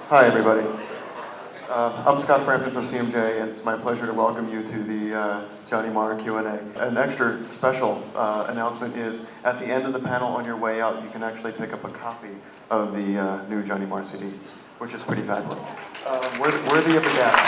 Hi, everybody. I'm Scott Frampton from CMJ, and it's my pleasure to welcome you to the Johnny Marr Q&A. An extra special announcement is, at the end of the panel on your way out, you can actually pick up a copy of the new Johnny Marr CD, which is pretty fabulous. Worthy of the gap.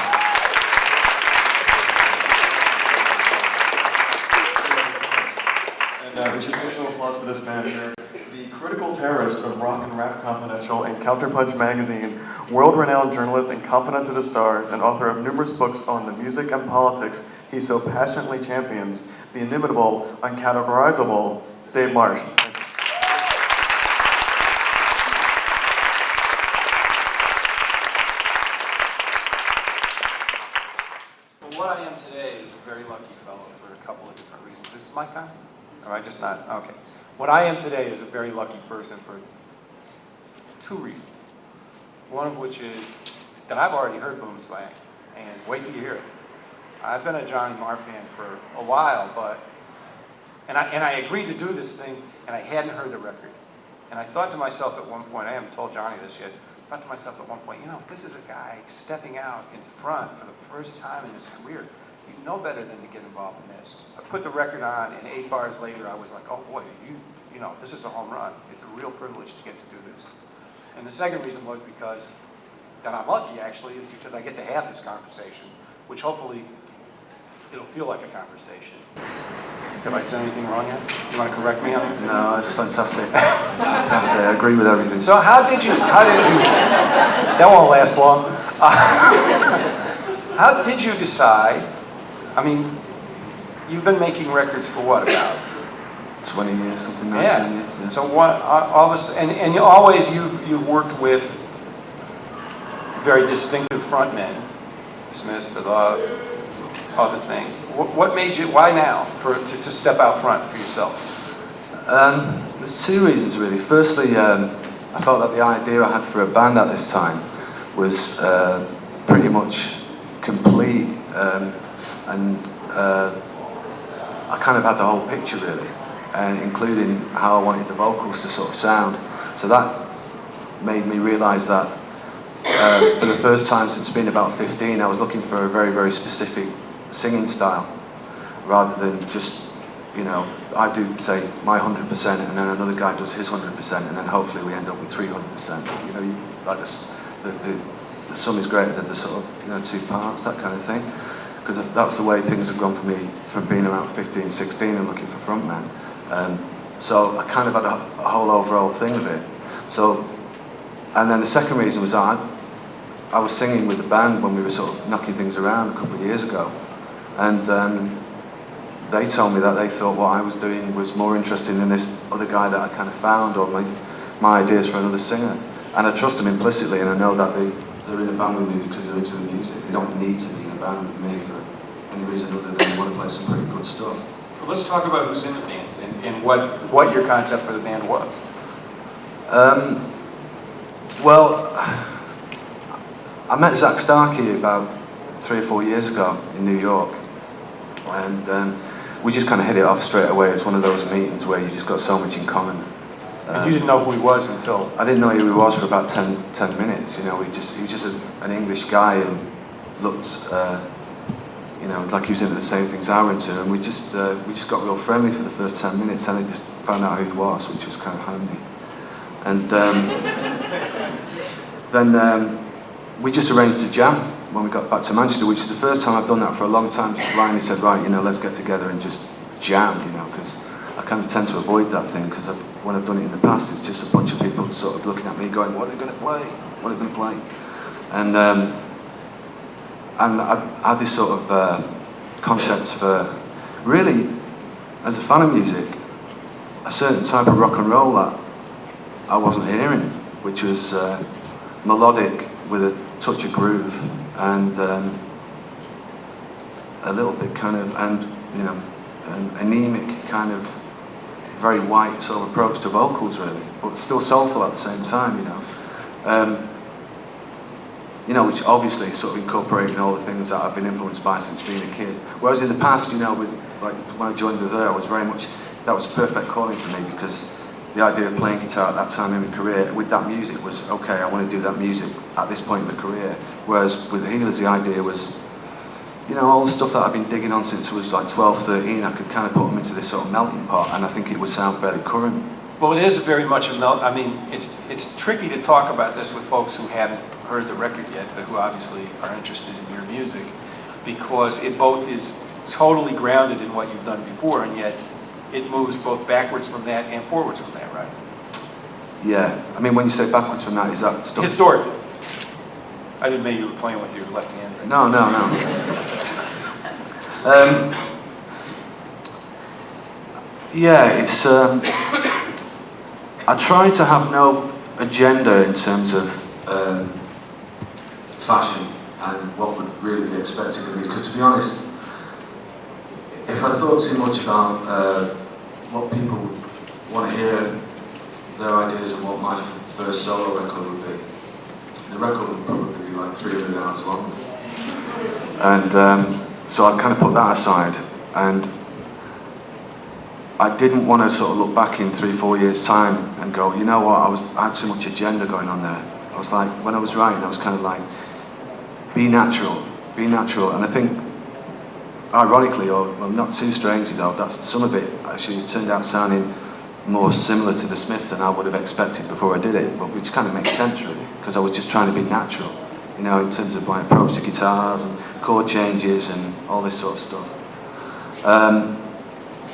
And institutional applause for this man here. The critical terrorist of Rock and Rap Confidential and Counterpunch magazine, world-renowned journalist and confidant to the stars, and author of numerous books on the music and politics he so passionately champions, the inimitable, uncategorizable Dave Marsh. Well, what I am today is a very lucky fellow for a couple of different reasons. Is this mic on? Or I just not? Okay. What I am today is a very lucky person for two reasons. One of which is that I've already heard Boomslang, and wait till you hear it. I've been a Johnny Marr fan for a while, and I agreed to do this thing, and I hadn't heard the record. And I thought to myself at one point, I haven't told Johnny this yet, I thought to myself at one point, you know, this is a guy stepping out in front for the first time in his career. You know better than to get involved in this. I put the record on, and 8 bars later, I was like, oh boy, you know, this is a home run. It's a real privilege to get to do this. And the second reason was because, that I'm lucky actually, is because I get to have this conversation, which hopefully, it'll feel like a conversation. Have I said anything wrong yet? You want to correct me on it? No, it's fantastic. It's fantastic. I agree with everything. So how did you, that won't last long. How did you decide, I mean, you've been making records for what, about? 20 years, something, 19 years. Yeah. So what, all this, and you always, you've worked with very distinctive frontmen, Smiths to the other things. What made you, why now, to step out front for yourself? There's two reasons really. Firstly, I felt that the idea I had for a band at this time was pretty much complete, and I kind of had the whole picture really, and including how I wanted the vocals to sort of sound. So that made me realise that for the first time since being about 15, I was looking for a very, very specific singing style, rather than just, you know, I do say my 100% and then another guy does his 100% and then hopefully we end up with 300%. You know, like this, the sum is greater than the sort of, you know, 2 parts, that kind of thing. Because that was the way things have gone for me from being around 15, 16 and looking for frontman. So I kind of had a whole overall thing of it. So, and then the second reason was that I was singing with the band when we were sort of knocking things around a couple of years ago. And they told me that they thought what I was doing was more interesting than this other guy that I kind of found, or my ideas for another singer. And I trust them implicitly, and I know that they're in a band with me because they're into the music. They don't need to be in a band with me for any reason other than they want to play some pretty good stuff. Well, let's talk about who's in the band and what your concept for the band was. Well, I met Zach Starkey about 3 or 4 years ago in New York, and we just kind of hit it off straight away. It's one of those meetings where you just got so much in common. And you didn't know who he was until... I didn't know who he was for about 10 minutes, you know. He was just an English guy and looked, you know, like he was into the same things I were into, and we just got real friendly for the first 10 minutes, and I just found out who he was, which was kind of handy. And then we just arranged a jam when we got back to Manchester, which is the first time I've done that for a long time. Just blindly said, right, you know, let's get together and just jam, you know, because I kind of tend to avoid that thing, because when I've done it in the past, it's just a bunch of people sort of looking at me going, what are they going to play? What are they going to play? And I had this sort of concept for, really, as a fan of music, a certain type of rock and roll that I wasn't hearing, which was melodic with a touch of groove and a little bit kind of, and you know, an anemic kind of very white sort of approach to vocals really, but still soulful at the same time, you know. You know, which obviously sort of incorporating all the things that I've been influenced by since being a kid. Whereas in the past, you know, with like when I joined the There, I was very much, that was perfect calling for me, because the idea of playing guitar at that time in my career with that music was, okay, I want to do that music at this point in my career. Whereas with the Healers, the idea was, you know, all the stuff that I've been digging on since I was like 12, 13, I could kind of put them into this sort of melting pot, and I think it would sound fairly current. Well, it is very much a melt. I mean, it's tricky to talk about this with folks who haven't heard the record yet, but who obviously are interested in your music, because it both is totally grounded in what you've done before, and yet it moves both backwards from that and forwards from that, right? Yeah, I mean, when you say backwards from that, is that stuff? Historically. I didn't mean you were playing with your left hand. Right? No. Yeah, it's. I try to have no agenda in terms of fashion and what would really be expected of me. Because to be honest, if I thought too much about what people want to hear, their ideas of what my first solo record would be, the record would probably be like 300 hours long. And so I kind of put that aside, and I didn't want to sort of look back in 3-4 years' time and go, you know what, I had too much agenda going on there. I was like, when I was writing, I was kind of like, be natural. And I think, ironically, or well, not too strangely though, that some of it actually turned out sounding more similar to the Smiths than I would have expected before I did it, but which kind of makes sense really, because I was just trying to be natural, you know, in terms of my approach to guitars and chord changes and all this sort of stuff.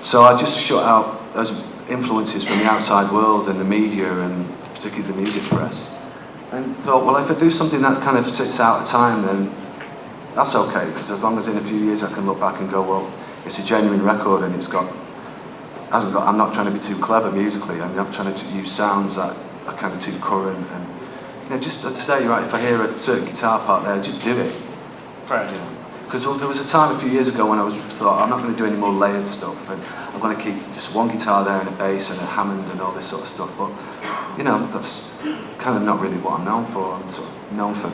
So I just shut out those influences from the outside world and the media and particularly the music press, and thought, well, if I do something that kind of sits out of time, then that's okay, because as long as in a few years I can look back and go, well, it's a genuine record and I'm not trying to be too clever musically. I'm not trying to use sounds that are kind of too current, and you know, just as I say, right, if I hear a certain guitar part there, just do it. Right. You know, because there was a time a few years ago when I thought I'm not going to do any more layered stuff, and I'm going to keep just one guitar there and a bass and a Hammond and all this sort of stuff. But you know, that's kind of not really what I'm known for. I'm sort of known for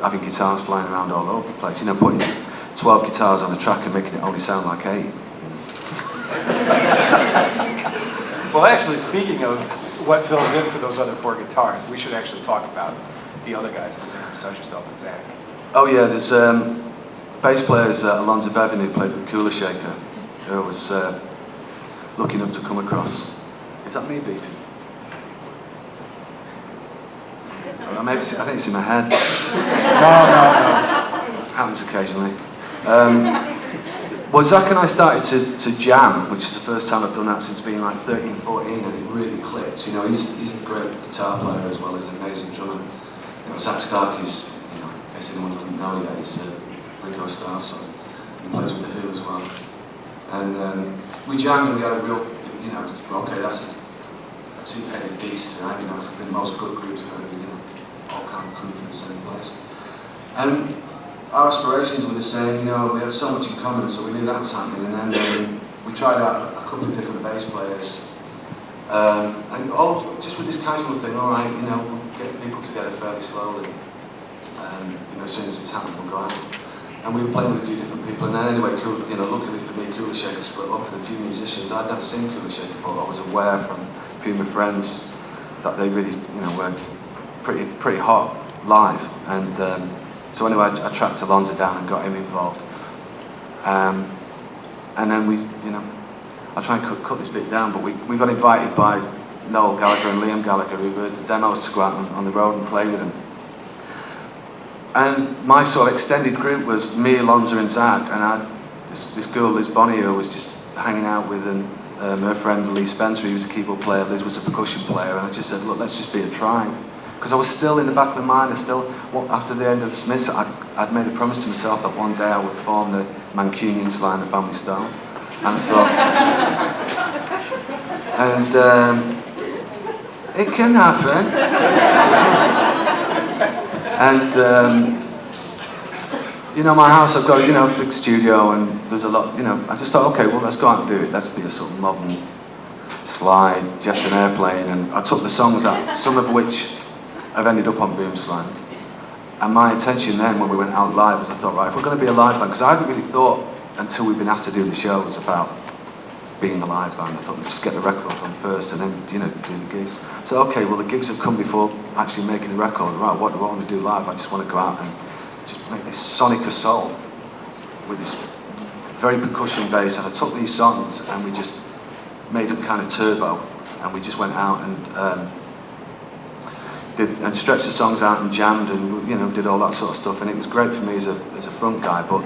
having guitars flying around all over the place. You know, putting 12 guitars on a track and making it only sound like 8. Well, actually, speaking of what fills in for those other 4 guitars, we should actually talk about the other guys besides yourself and Zach. Oh yeah, there's bass players Alonzo Bevan, who played with Cooler Shaker, who I was lucky enough to come across. Is that me beeping? Or maybe I think it's in my head. No. Happens occasionally. Well, Zach and I started to jam, which is the first time I've done that since being like 13, 14, and it really clicked. You know, he's a great guitar player as well as an amazing drummer. You know, Zach Stark is, you know, in case anyone doesn't know yet, he's Ringo Starr's son. He plays with The Who as well. And we jammed and we had a real, you know, okay, that's a two-headed beast, right? You know, the most good groups are going to be, you know, all kind of coming from the same place. And our aspirations were the same, you know, we had so much in common, so we knew that was happening. And then we tried out a couple of different bass players. And all just with this casual thing, all right, you know, we'll get people together fairly slowly. You know, as soon as it's happened, we'll go out. And we were playing with a few different people, and then anyway, you know, luckily for me, Cooler Shaker split up, and a few musicians. I'd never seen Cooler Shaker, but I was aware from a few of my friends that they really, you know, were pretty hot live. And so anyway, I tracked Alonzo down and got him involved. And then we, you know, I'll try and cut this bit down, but we got invited by Noel Gallagher and Liam Gallagher, who were the demos, to go out on the road and play with them. And my sort of extended group was me, Alonzo and Zach, and I had this girl, Liz Bonnie, who was just hanging out with, and her friend Lee Spencer, who was a keyboard player. Liz was a percussion player, and I just said, look, let's just be a tribe. Because I was still in the back of my mind, after the end of the Smiths, I'd made a promise to myself that one day I would form the Mancunians line of Family Stone. And I thought, it can happen. And, you know, my house, I've got, you know, a big studio, and there's a lot, you know, I just thought, okay, well, let's go out and do it. Let's be a sort of modern slide, Jefferson Airplane, and I took the songs out, some of which have ended up on Boomslang. And my intention then, when we went out live, was I thought, right, if we're going to be a live band, because I hadn't really thought, until we've been asked to do the shows, about being the live band. I thought we'd just get the record on first and then, you know, do the gigs. So, okay, well, the gigs have come before actually making the record. Right, what do I want to do live? I just want to go out and just make this sonic assault with this very percussion bass. And I took these songs and we just made them kind of turbo. And we just went out and stretched the songs out and jammed and, you know, did all that sort of stuff. And it was great for me as a front guy. But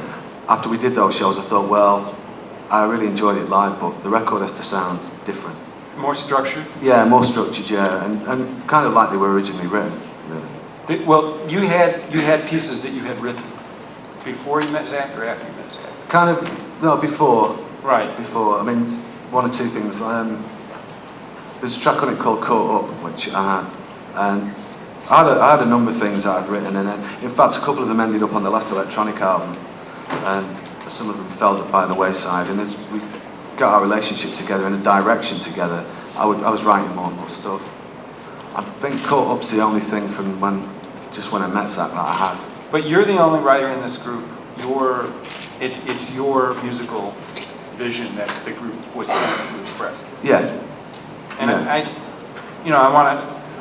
after we did those shows, I thought, well, I really enjoyed it live, but the record has to sound different. More structured? Yeah, more structured, yeah, and kind of like they were originally written, really. Well, you had pieces that you had written before you met Zach or after you met Zach? Kind of, no, before. Right. Before, I mean, one or two things. There's a track on it called Caught Up, which I had, and I had a number of things that I'd written, and then, in fact, a couple of them ended up on the last electronic album, and some of them fell by the wayside, and as we got our relationship together and a direction together, I was writing more and more stuff. I think Caught Up's the only thing from when I met Zach that I had. But you're the only writer in this group. It's your musical vision that the group was trying to express. Yeah. And yeah.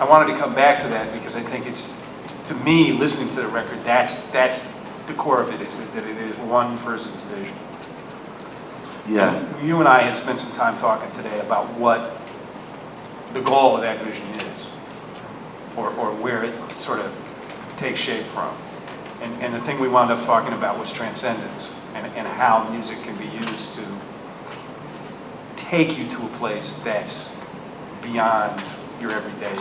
I wanted to come back to that because I think it's, to me, listening to the record, that's the core of it, is that it is one person's vision. Yeah. And you and I had spent some time talking today about what the goal of that vision is, or where it sort of takes shape from. And the thing we wound up talking about was transcendence, and how music can be used to take you to a place that's beyond your everyday.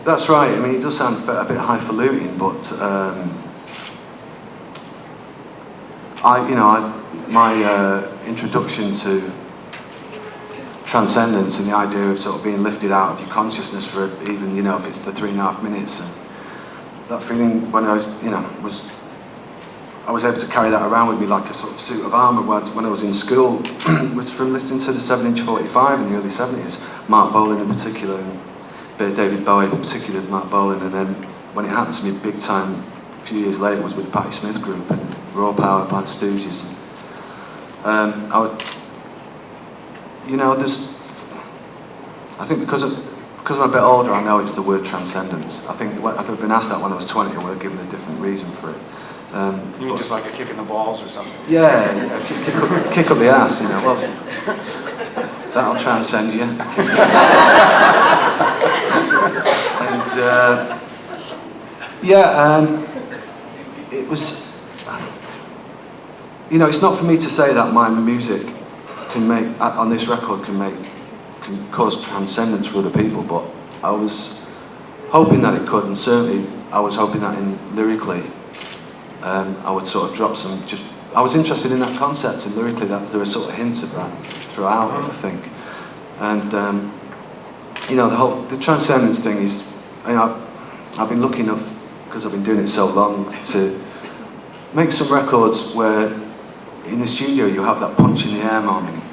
That's right. I mean, it does sound a bit highfalutin, but my introduction to transcendence and the idea of sort of being lifted out of your consciousness for even, you know, if it's the 3.5 minutes, and that feeling when I was able to carry that around with me like a sort of suit of armour when I was in school was from listening to the 7-inch 45 in the early 70s, Mark Bolan in particular, and David Bowie in particular, Mark Bolan, and then when it happened to me big time a few years later was with the Patti Smith Group and Raw Power, Black Stooges. And, I think because I'm a bit older, I know it's the word transcendence. I think if I'd been asked that when I was 20, I would have given a different reason for it. You mean just like a kick in the balls or something? Yeah, kick up the ass, you know. Well, that'll transcend you. And it was, it's not for me to say that my music on this record can cause transcendence for other people, but I was hoping that it could, and certainly I was hoping that lyrically I would sort of drop some, I was interested in that concept, and lyrically that there were sort of hints of that throughout it, I think. And the transcendence thing is, I've been lucky enough, because I've been doing it so long, to make some records where in the studio you have that punch in the air moment,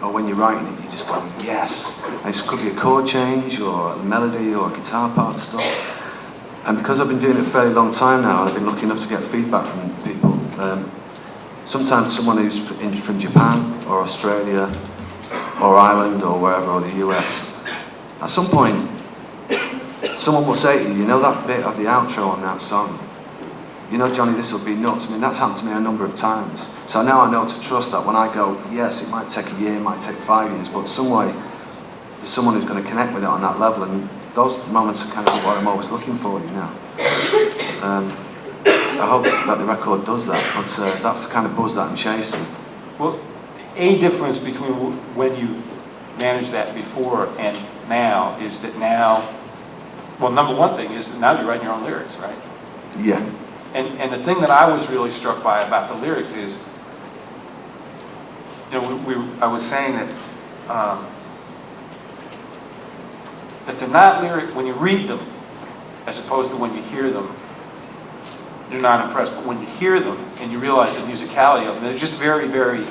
or when you're writing it you just go, yes. And it could be a chord change or a melody or a guitar part stuff. And because I've been doing it a fairly long time now, and I've been lucky enough to get feedback from people, sometimes someone who's from Japan or Australia or Ireland or wherever, or the US, at some point someone will say to you, that bit of the outro on that song, Johnny, this will be nuts. I mean, that's happened to me a number of times. So now I know to trust that when I go, yes, it might take a year, it might take 5 years, but some way there's someone who's going to connect with it on that level, and those moments are kind of what I'm always looking for, I hope that the record does that, but that's the kind of buzz that I'm chasing. Well, a difference between when you managed that before and now is that now, well, number one thing is that now you're writing your own lyrics, right? Yeah. And the thing that I was really struck by about the lyrics is, I was saying that that they're not lyric when you read them, as opposed to when you hear them, you're not impressed. But when you hear them and you realize the musicality of them, they're just very, very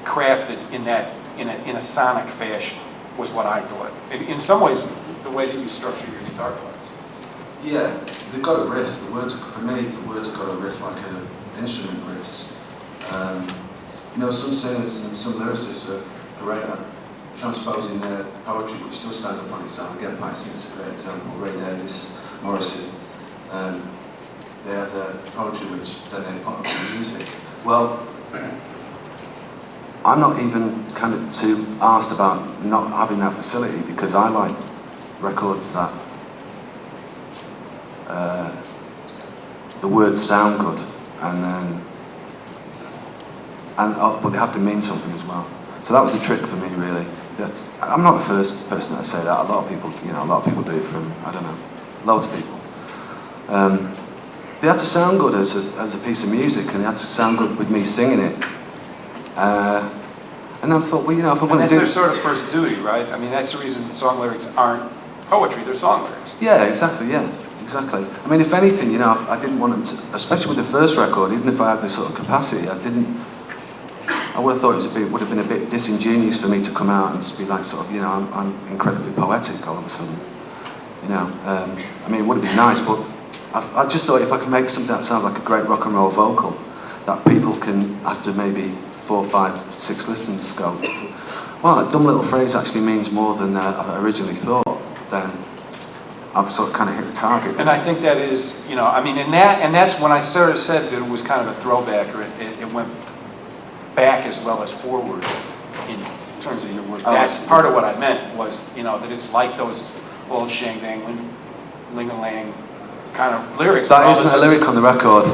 crafted in a sonic fashion, was what I thought. In some ways, the way that you structure your guitar parts. Yeah, they've got a riff. For me, the words have got a riff like an instrument riffs. You know, some singers and some lyricists are great at transposing their poetry, which does stand up on its own. Again, Patti Smith's a great example. Ray Davies, Morrissey. They have their poetry, which then they put up in music. Well, I'm not even kind of too asked about not having that facility, because I like records that the words sound good, but they have to mean something as well. So that was the trick for me, really. I'm not the first person to say that. A lot of people, you know, a lot of people do it from, I don't know, loads of people. They had to sound good as a piece of music, and they had to sound good with me singing it. And I thought, well, you know, if I'm going to do... That's their sort of first duty, right? I mean, that's the reason song lyrics aren't poetry, they're song lyrics. Yeah, exactly, yeah. Exactly. I mean, if anything, you know, I didn't want them to, especially with the first record, even if I had this sort of capacity, I would have thought it would have been a bit disingenuous for me to come out and be like, sort of, you know, I'm incredibly poetic all of a sudden. You know, I mean, it would have been nice, but I just thought if I could make something that sounds like a great rock and roll vocal, that people can, after maybe 4, 5, 6 listens, go, well, that dumb little phrase actually means more than I originally thought, then I've sort of kind of hit the target. And I think that is, you know, I mean, and that's when I sort of said that it was kind of a throwback, or it went back as well as forward in terms of your work. That's part of what I meant, was, you know, that it's like those old shang dang, ling-a-lang kind of lyrics. That isn't a lyric on the record.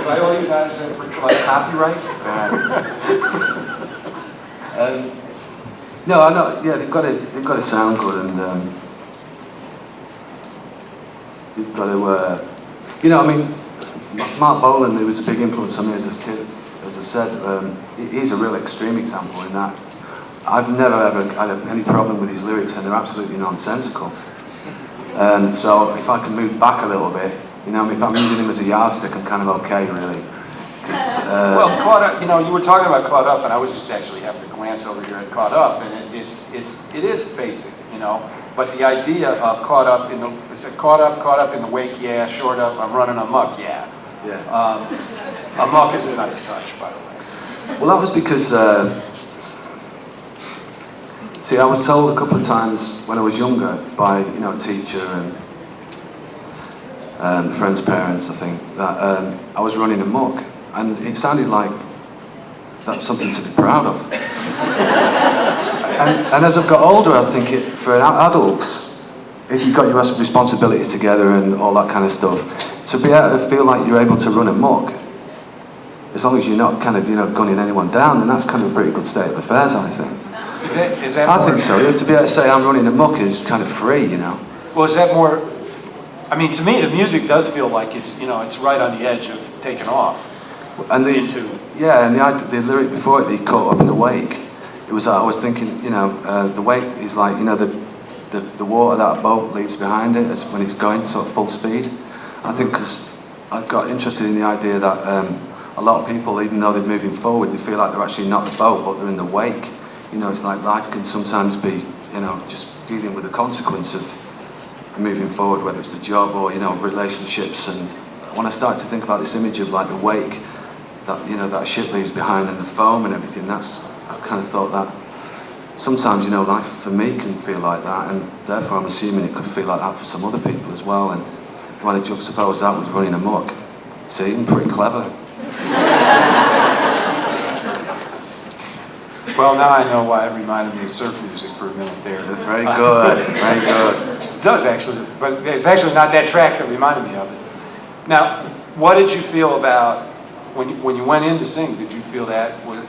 I owe you guys for like copyright. No, I know. Yeah, they've got to sound good, and they've got to. You know, I mean, Mark Bolan, who was a big influence on me as a kid, as I said, he's a real extreme example in that. I've never ever had any problem with his lyrics, and they're absolutely nonsensical. So if I can move back a little bit, you know, if I'm using him as a yardstick, I'm kind of okay, really. Well, Caught Up, you know, you were talking about Caught Up, and I was just actually having to glance over here at Caught Up, and it is basic, you know, but the idea of caught up in the wake, yeah, short up, I'm running amok, yeah. Yeah. Amok is a nice touch, by the way. Well, that was because, see, I was told a couple of times when I was younger by, you know, a teacher and friends' parents, I think, that I was running amok. And it sounded like that's something to be proud of. and as I've got older, I think for adults, if you've got your responsibilities together and all that kind of stuff, to be able to feel like you're able to run amok, as long as you're not kind of, you know, gunning anyone down, then that's kind of a pretty good state of affairs, I think. Is that I think so. You have to be able to say I'm running amok is kind of free, you know. Well, is that more? I mean, to me, the music does feel like it's, you know, it's right on the edge of taking off. And the lyric before it, the caught up in the wake, it was I was thinking, you know, the wake is like, you know, the water that a boat leaves behind it when it's going sort of full speed. I think because I got interested in the idea that a lot of people, even though they're moving forward, they feel like they're actually not the boat, but they're in the wake. You know, it's like life can sometimes be, you know, just dealing with the consequence of moving forward, whether it's the job or, you know, relationships. And when I started to think about this image of like the wake, that, you know, that ship leaves behind and the foam and everything, I kind of thought that sometimes, you know, life for me can feel like that, and therefore I'm assuming it could feel like that for some other people as well. And when I juxtaposed that with running amok, see, I'm pretty clever. Well, now I know why it reminded me of surf music for a minute there. Very good, very good. It does actually, but it's actually not that track that reminded me of it. Now, what did you feel about, when you went in to sing, did you feel that was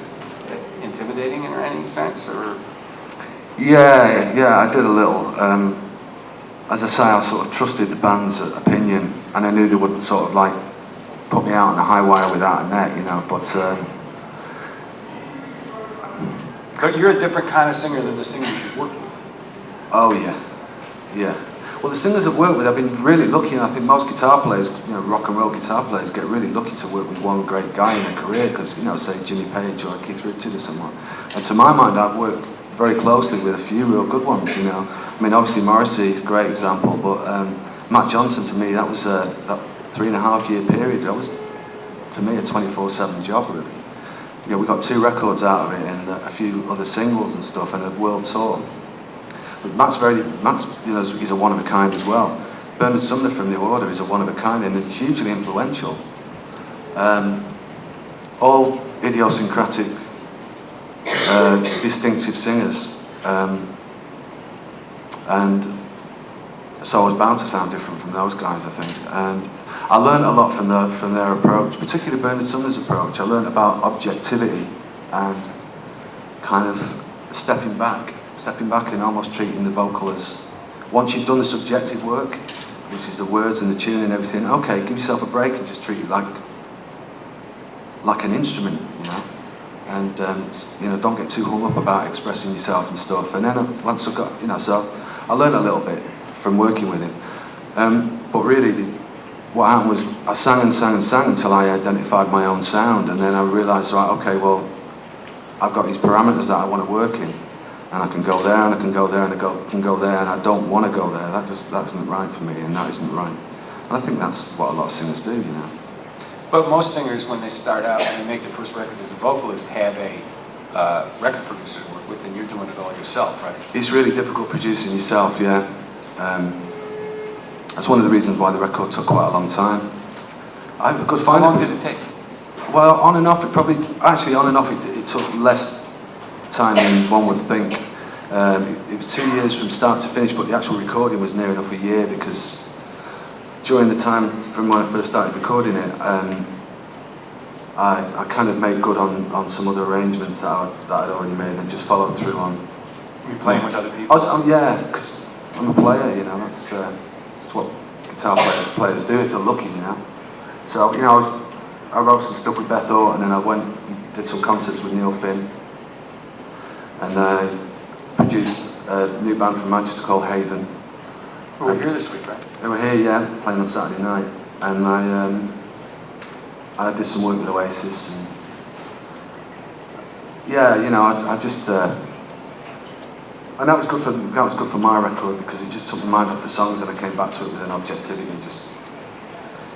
intimidating in any sense, or? Yeah, I did a little. As I say, I sort of trusted the band's opinion, and I knew they wouldn't sort of like put me out on a high wire without a net, you know, but you're a different kind of singer than the singers you work with. Oh yeah. Well, the singers I've worked with, I've been really lucky, and I think most guitar players, you know, rock and roll guitar players, get really lucky to work with one great guy in their career, because, you know, say Jimmy Page or Keith Richards or someone. And to my mind, I've worked very closely with a few real good ones, you know. I mean, obviously Morrissey is a great example, but Matt Johnson, for me, that was that 3.5 year period. That was for me, a 24/7 job, really. We got 2 records out of it and a few other singles and stuff, and a world tour. But Matt's, he's a one-of-a-kind as well. Bernard Sumner from New Order is a one-of-a-kind and hugely influential. All idiosyncratic, distinctive singers. And so I was bound to sound different from those guys, I think. And I learned a lot from their approach, particularly Bernard Sumner's approach. I learned about objectivity and kind of stepping back and almost treating the vocal as, once you've done the subjective work, which is the words and the tune and everything, okay, give yourself a break and just treat it like an instrument, and don't get too hung up about expressing yourself and stuff. And then once I got, so I learned a little bit from working with him. But really, what happened was I sang and sang and sang until I identified my own sound, and then I realised, right, okay, well, I've got these parameters that I want to work in, and I can go there, and I can go there, and I can go there, and I don't want to go there. That isn't right for me, and that isn't right. And I think that's what a lot of singers do, But most singers, when they start out and they make their first record as a vocalist, have a record producer to work with, and you're doing it all yourself, right? It's really difficult producing yourself, yeah. That's one of the reasons why the record took quite a long time. I could find How long did it take? Well, on and off, it took less time than one would think. It was 2 years from start to finish, but the actual recording was near enough a year, because during the time from when I first started recording it, I kind of made good on some other arrangements that I'd already made, and just followed through on. Were you playing with other people? Yeah, because I'm a player, that's what guitar players do if they're lucky, So, I wrote some stuff with Beth Orton, and I went and did some concerts with Neil Finn, and I produced a new band from Manchester called Haven. Well, we're here this week, right? They were here, yeah, playing on Saturday night, and I did some work with Oasis, and yeah, I just and that was good for my record, because it just took my mind off the songs, and I came back to it with an objectivity and just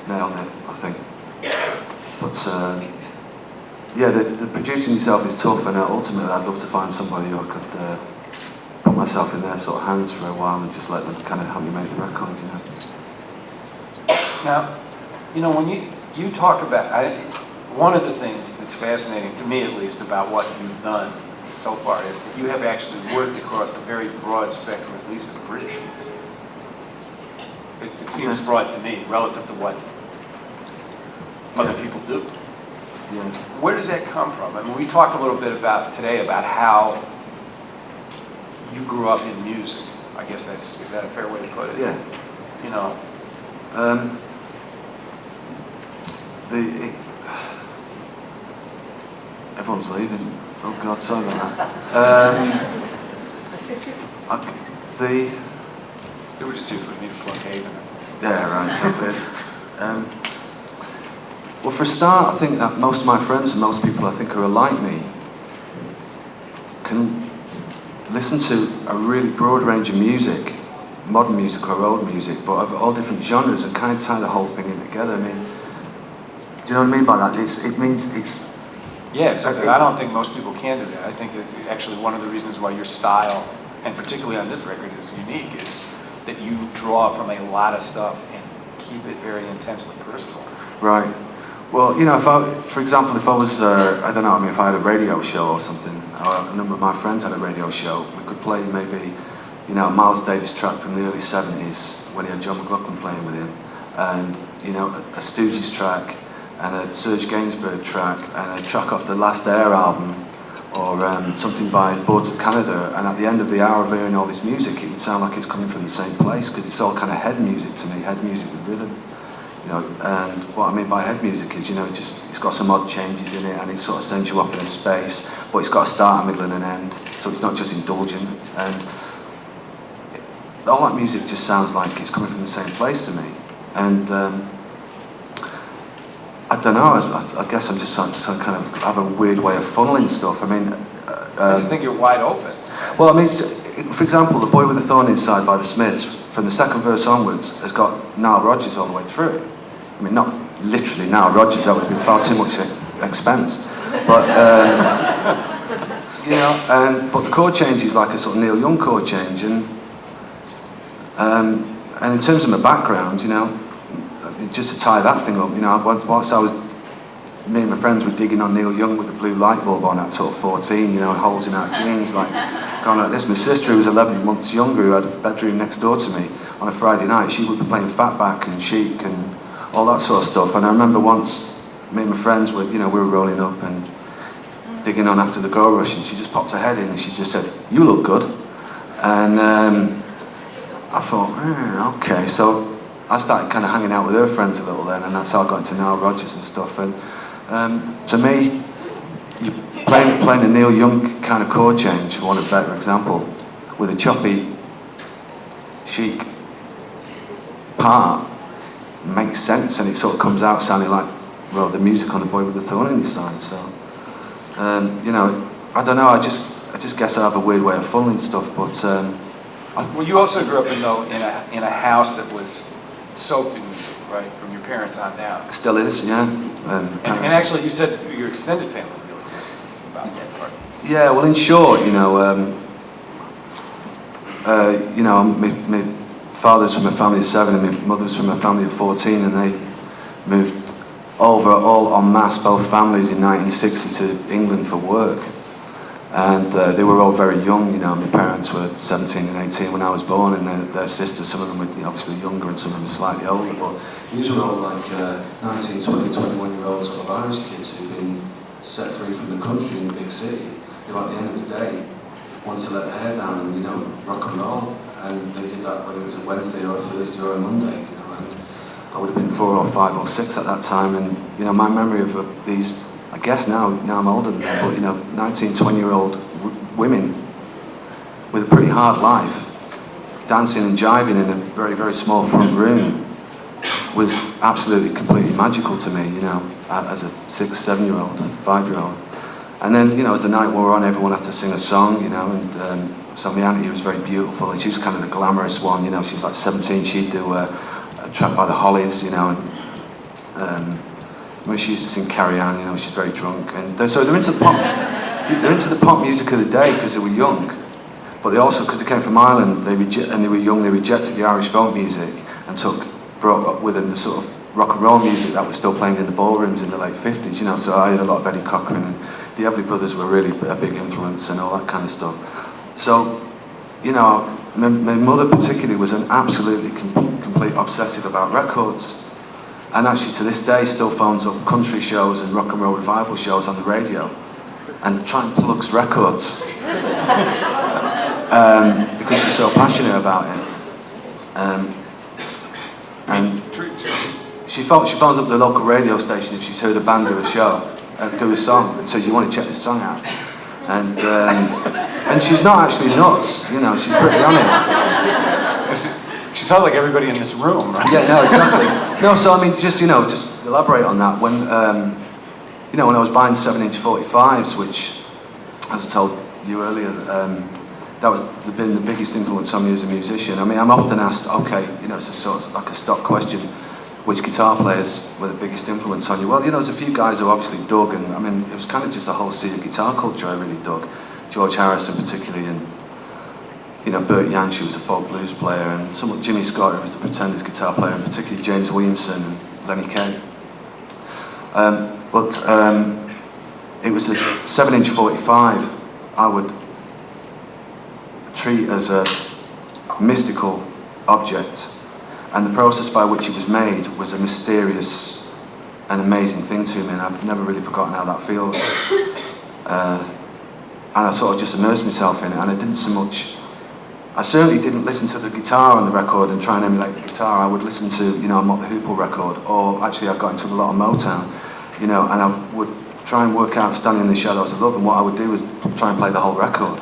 nailed it, I think. But yeah, the producing yourself is tough, and ultimately I'd love to find somebody who I could put myself in their sort of hands for a while and just let them kind of help me make the record, Now, when you talk about, one of the things that's fascinating, to me at least, about what you've done so far is that you have actually worked across a very broad spectrum, at least of British music. It seems broad to me, relative to what other people do. Yeah. Where does that come from? I mean, we talked a little bit today about how you grew up in music. I guess is that a fair way to put it? Yeah. Everyone's leaving. Oh God, sorry about that. They were just here for me to plug Haven. Yeah, right, exactly. Well, for a start, I think that most of my friends and most people I think who are like me can listen to a really broad range of music, modern music or old music, but of all different genres, and kind of tie the whole thing in together. I mean, do you know what I mean by that? It means it's... Yeah, exactly. I don't think most people can do that. I think that actually one of the reasons why your style, and particularly on this record, is unique is that you draw from a lot of stuff and keep it very intensely personal. Right. Well, for example, if I was, I don't know, if I had a radio show or something, or a number of my friends had a radio show, we could play maybe, a Miles Davis track from the early 70s when he had John McLaughlin playing with him, and, a Stooges track, and a Serge Gainsbourg track, and a track off the Last Air album, or something by Boards of Canada, and at the end of the hour of hearing all this music, it would sound like it's coming from the same place, because it's all kind of head music to me, head music with rhythm. And what I mean by head music is, it's got some odd changes in it, and it sort of sends you off in a space, but it's got a start, a middle, and an end, so it's not just indulgent. And all that music just sounds like it's coming from the same place to me. And I don't know, I guess I'm just some kind of have a weird way of funneling stuff. I mean, I just think you're wide open. Well, I mean, for example, The Boy with a Thorn Inside by the Smiths, from the second verse onwards, has got Nile Rodgers all the way through. I mean, not literally Nile Rodgers, that would have been far too much expense. But you know, but the chord change is like a sort of Neil Young chord change, and in terms of my background, you know, just to tie that thing up, you know, whilst me and my friends were digging on Neil Young with the blue light bulb on at sort of 14, you know, and holes in our jeans, like going like this. My sister, who was 11 months younger, who had a bedroom next door to me, on a Friday night, she would be playing Fatback and Chic and all that sort of stuff. And I remember once, me and my friends were, you know, we were rolling up and digging on after the Go Rush, and she just popped her head in and she just said, "You look good." And I thought, okay. So I started kind of hanging out with her friends a little then, and that's how I got into Nile Rodgers and stuff. And to me, you playing a Neil Young kind of chord change, for want of a better example, with a choppy, Chic part makes sense, and it sort of comes out sounding like, well, the music on The Boy with the Thorn in His Side. So, you know, I don't know. I just guess I have a weird way of funneling stuff, but. Well, you also grew up in a house that was soaked in music, right, from your parents on down. Still is, yeah. And actually, you said your extended family really was about that part. Yeah, well, in short, you know, my father's from a family of 7 and my mother's from a family of 14, and they moved over all en masse, both families, in 1960 to England for work. And they were all very young, you know. My parents were 17 and 18 when I was born, and their sisters, some of them were obviously younger and some of them were slightly older, but these were all like 19, 20, 21-year-old sort of Irish kids who'd been set free from the country in the big city, who at the end of the day wanted to let their hair down and, you know, rock and roll. And they did that whether it was a Wednesday or a Thursday or a Monday, you know. And I would have been 4 or 5 or 6 at that time, and, you know, my memory of these, I guess now I'm older than them, but, you know, 19, 20-year-old women with a pretty hard life, dancing and jiving in a very, very small front room was absolutely, completely magical to me, you know, as a 6, 7-year-old, 5-year-old. And then, you know, as the night wore on, everyone had to sing a song, you know, and so my auntie was very beautiful, and she was kind of the glamorous one, you know. She was like 17, she'd do a track by the Hollies, you know, and when she used to sing Carry On, you know, she's very drunk, and so they're into the pop music of the day because they were young, but they also, because they came from Ireland, and they were young, they rejected the Irish folk music and brought up with them the sort of rock and roll music that was still playing in the ballrooms in the late 50s, you know. So I had a lot of Eddie Cochran, and the Everly Brothers were really a big influence and all that kind of stuff. So, you know, my mother particularly was an absolutely complete obsessive about records. And actually, to this day, still phones up country shows and rock and roll revival shows on the radio and try and plugs records because she's so passionate about it. And she phones up the local radio station if she's heard a band do a show, do a song, and says, "You want to check this song out?" And she's not actually nuts, you know. She's pretty on it. She sounds like everybody in this room, right? Yeah, no, exactly. No, so I mean, just, you know, just elaborate on that. When, you know, when I was buying 7-inch 45s, which, as I told you earlier, that was been the biggest influence on me as a musician. I mean, I'm often asked, okay, you know, it's a sort of like a stock question, which guitar players were the biggest influence on you? Well, you know, there's a few guys who obviously dug, and I mean, it was kind of just the whole sea of guitar culture I really dug. George Harrison particularly, and, you know, Bert Jansch, who was a folk blues player, and somewhat Jimmy Scott, who was the Pretenders guitar player, and particularly James Williamson and Lenny Kaye. But it was a 7-inch 45 I would treat as a mystical object, and the process by which it was made was a mysterious and amazing thing to me, and I've never really forgotten how that feels. And I sort of just immersed myself in it, and I didn't so much, I certainly didn't listen to the guitar on the record and try and emulate the guitar. I would listen to, you know, a Mott the Hoople record, or actually I got into a lot of Motown, you know, and I would try and work out Standing in the Shadows of Love, and what I would do was try and play the whole record.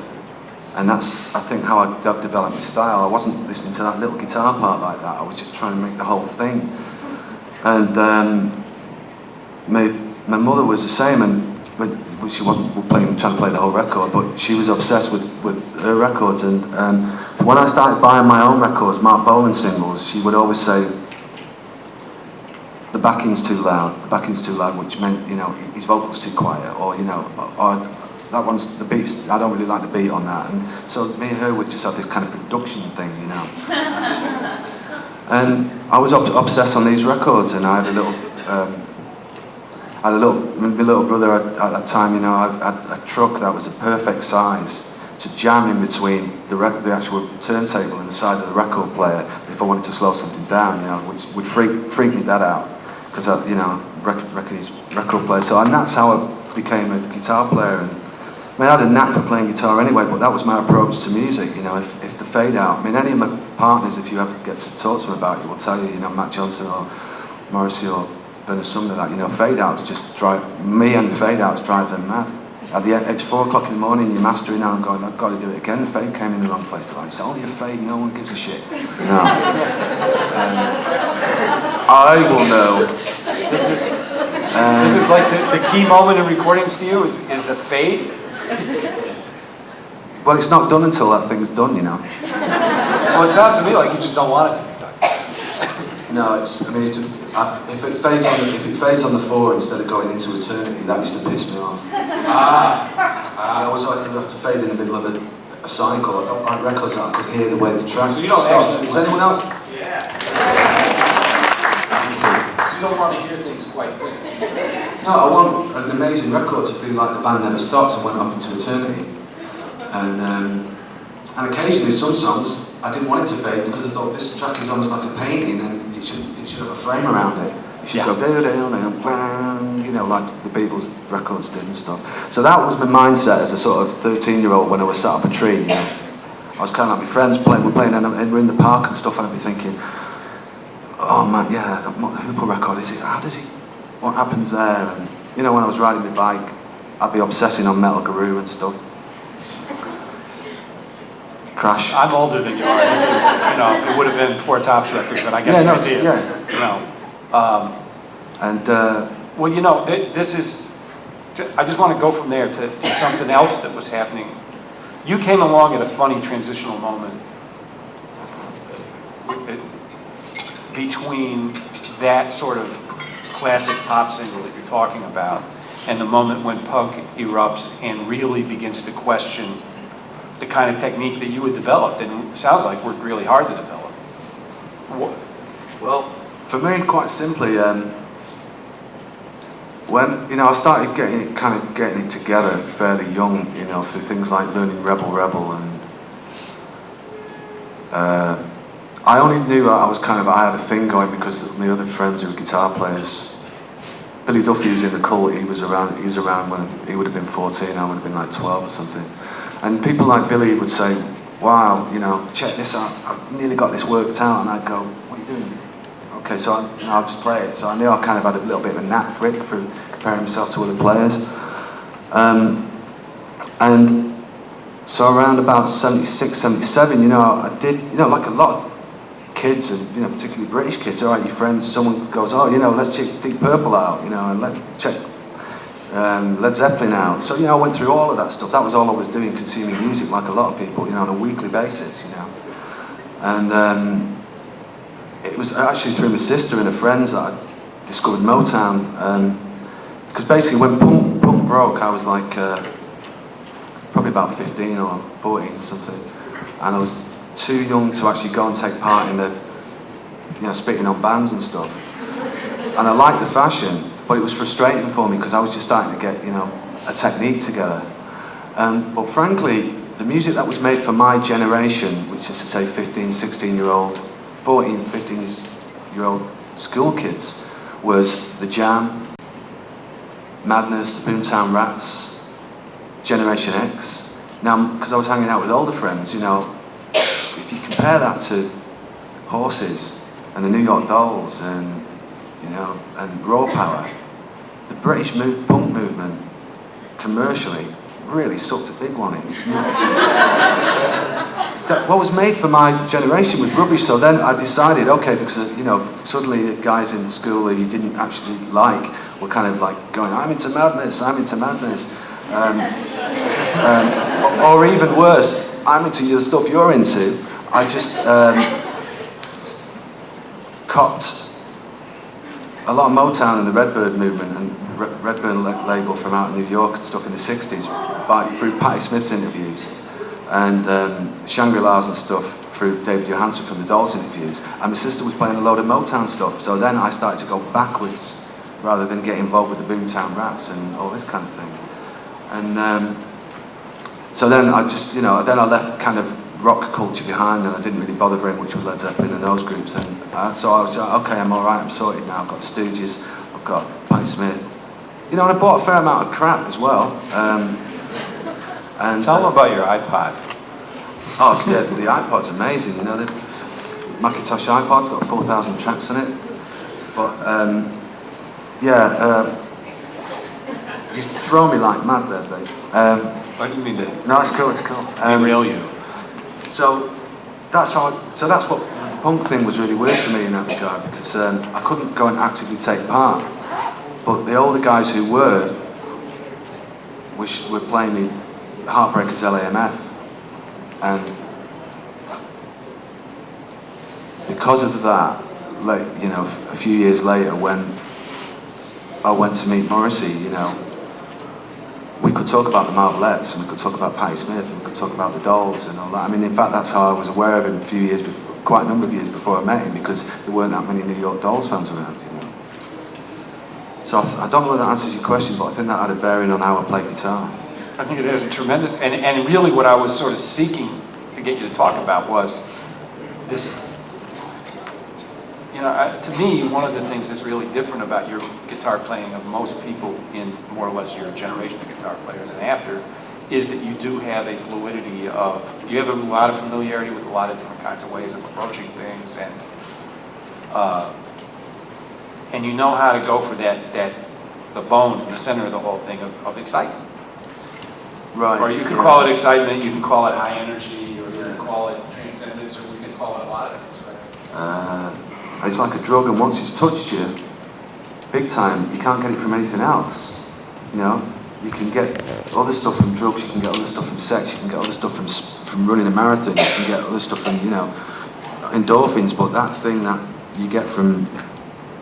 And that's, I think, how I've developed my style. I wasn't listening to that little guitar part like that, I was just trying to make the whole thing. And my mother was the same, and she wasn't trying to play the whole record, but she was obsessed with her records. And when I started buying my own records, Mark Bolan singles, she would always say, the backing's too loud, which meant, you know, his vocals too quiet, or, you know, or that one's, the beats, I don't really like the beat on that. And so me and her would just have this kind of production thing, you know. And I was obsessed on these records, and I had my little brother at that time, you know, I had a truck that was the perfect size to jam in between the actual turntable and the side of the record player if I wanted to slow something down, you know, which would freak me dad out, because you know, record player. So, and that's how I became a guitar player. And I mean, I had a knack for playing guitar anyway, but that was my approach to music, you know. If the fade out, I mean, any of my partners, if you ever get to talk to them about it, will tell you, you know, Matt Johnson or Morrissey or Bernard Sumner, that, you know, fade outs just drive me, and fade outs drive them mad. It's 4 o'clock in the morning, you're mastering now, I'm going, I've got to do it again. The fade came in the wrong place. They're like, it's only a fade, no one gives a shit. No. I will know. This is like the key moment in recordings to you, is the fade? Well, it's not done until that thing's done, you know. Well, it sounds to me like you just don't want it to be done. No, it's, I mean, if it fades on the 4 instead of going into eternity, that used to piss me off. I always like you have to fade in the middle of a cycle. I don't like records that I could hear the way the track So you don't stopped. actually... Is anyone else? Yeah. So you don't want to hear things quite finished. No, I want an amazing record to feel like the band never stopped and went off into eternity. And occasionally, some songs, I didn't want it to fade because I thought this track is almost like a painting and it should have a frame around it. It should go down, bang, you know, like the Beatles records did and stuff. So that was my mindset as a sort of 13-year-old when I was sat up a tree, you know. I was kind of like my friends we're playing and we're in the park and stuff, and I'd be thinking, oh man, yeah, what Hooper record is it? What happens there? And, you know, when I was riding my bike, I'd be obsessing on Metal Guru and stuff. Crash. I'm older than you are. This is, you know, it would have been Four Tops record, but I get the idea. Yeah. You know. Well, you know, this is. I just want to go from there to something else that was happening. You came along at a funny transitional moment between that sort of classic pop single that you're talking about and the moment when punk erupts and really begins to question the kind of technique that you had developed, and it sounds like worked really hard to develop. Well, for me, quite simply, when, you know, I started getting it together fairly young, you know, through things like learning Rebel, and I only knew that I had a thing going because of my other friends who were guitar players. Billy Duffy was in the Cult. He was around when he would have been 14. I would have been like 12 or something. And people like Billy would say, wow, you know, check this out, I've nearly got this worked out. And I'd go, what are you doing? Okay, so I'll just play it. So I knew I kind of had a little bit of a knack for it, for comparing myself to other players. And so around about 76, 77, you know, I did, you know, like a lot of kids, and, you know, particularly British kids, all right, your friends, someone goes, oh, you know, let's check Deep Purple out, you know, and let's check Led Zeppelin out. So, you know, I went through all of that stuff. That was all I was doing, consuming music like a lot of people, you know, on a weekly basis, you know. And it was actually through my sister and her friends that I discovered Motown. Because basically when punk broke, I was like probably about 15 or 14 or something. And I was too young to actually go and take part in the, you know, spitting on bands and stuff. And I liked the fashion, but it was frustrating for me because I was just starting to get, you know, a technique together. But frankly, the music that was made for my generation, which is to say 15, 16-year-old, 14, 15-year-old school kids, was The Jam, Madness, the Boomtown Rats, Generation X. Now, because I was hanging out with older friends, you know, if you compare that to Horses and the New York Dolls and, you know, and Raw Power, the British punk movement commercially really sucked a big one. It was what was made for my generation was rubbish. So then I decided, okay, because, you know, suddenly the guys in school that you didn't actually like were kind of like going, I'm into madness. Or even worse, I'm into the stuff you're into. I just copped a lot of Motown and the Redbird movement and Redbird label from out in New York and stuff in the 60s through Patti Smith's interviews and Shangri-La's and stuff through David Johansen from the Dolls interviews, and my sister was playing a load of Motown stuff, so then I started to go backwards rather than get involved with the Boomtown Rats and all this kind of thing. And so then I just, then I left kind of rock culture behind, and I didn't really bother very much with Led Zeppelin and those groups. And so I was like, okay, I'm all right, I'm sorted now. I've got the Stooges, I've got Patti Smith, and I bought a fair amount of crap as well. And Tell them about your iPod. Oh, so yeah, the iPod's amazing. The Macintosh iPod's got 4,000 tracks on it. But you throw me like mad there, Dave. What do you mean to? No, it's cool. It's cool. Derail you. So that's what the punk thing was really weird for me in that regard, because I couldn't go and actively take part. But the older guys who were playing me Heartbreakers LAMF, and because of that, a few years later when I went to meet Morrissey, we could talk about the Marvelettes, and we could talk about Patti Smith, and we could talk about the Dolls and all that. I mean, in fact, that's how I was aware of him quite a number of years before I met him, because there weren't that many New York Dolls fans around, So I don't know whether that answers your question, but I think that had a bearing on how I play guitar. I think it is a tremendous, and really what I was sort of seeking to get you to talk about was this, to me, one of the things that's really different about your guitar playing of most people in more or less your generation of guitar players and after, is that you do have a fluidity you have a lot of familiarity with a lot of different kinds of ways of approaching things, and you know how to go for the bone, the center of the whole thing of excitement. Right. Or you could call it excitement, you can call it high energy, or you can call it transcendence, or you can call it a lot of things, right? It's like a drug, and once it's touched you, big time, you can't get it from anything else. You can get other stuff from drugs, you can get other stuff from sex, you can get other stuff from running a marathon, you can get other stuff from, endorphins, but that thing that you get from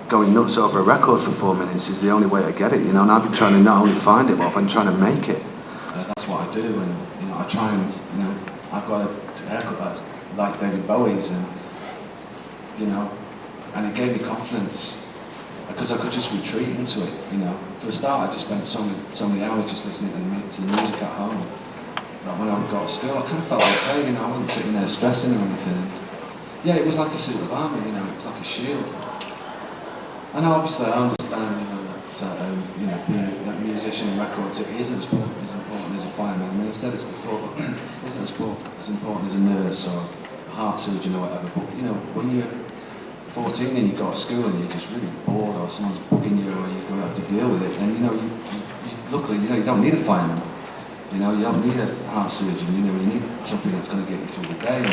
going nuts over a record for 4 minutes is the only way to get it, and I've been trying to not only find it, but I've been trying to make it. That's what I do, and I try and, I've got a haircut that's like David Bowie's, and and it gave me confidence because I could just retreat into it. For a start, I just spent so many hours just listening to the music at home. That when I would go to school, I kind of felt okay. I wasn't sitting there stressing or anything. And yeah, it was like a suit of armour. It was like a shield. And obviously, I understand, that being a musician in records, it isn't as important as a fireman. I mean, I've said this before, but it isn't as important as a nurse or a heart surgeon or whatever. But when you're 14 and you go to school and you're just really bored, or someone's bugging you, or you're going to have to deal with it, then luckily you don't need a fireman. You don't need a heart surgeon. You need something that's going to get you through the day.